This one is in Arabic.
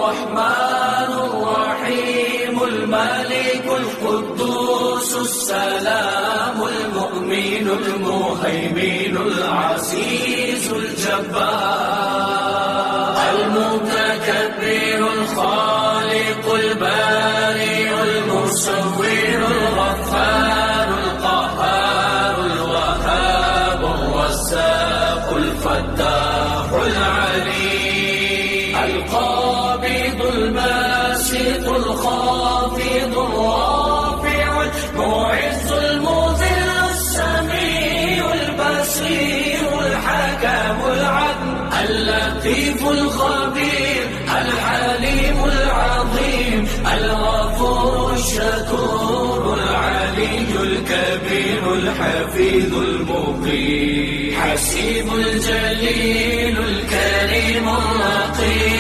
الرحمن الرحيم الملك القدوس السلام المؤمن المهيمن العزيز الجبار المتكبر الخالق البارئ المصور الغفار القهار الوهاب الرزاق الفتاح العليم القابض الباسط الخافض الرافع المعز المذل السميع البصير الحكم العدل اللطيف الخبير الحليم العظيم الغفور الشكور العلي الكبير الحفيظ المقيم حسيب الجليل الكريم الرقيب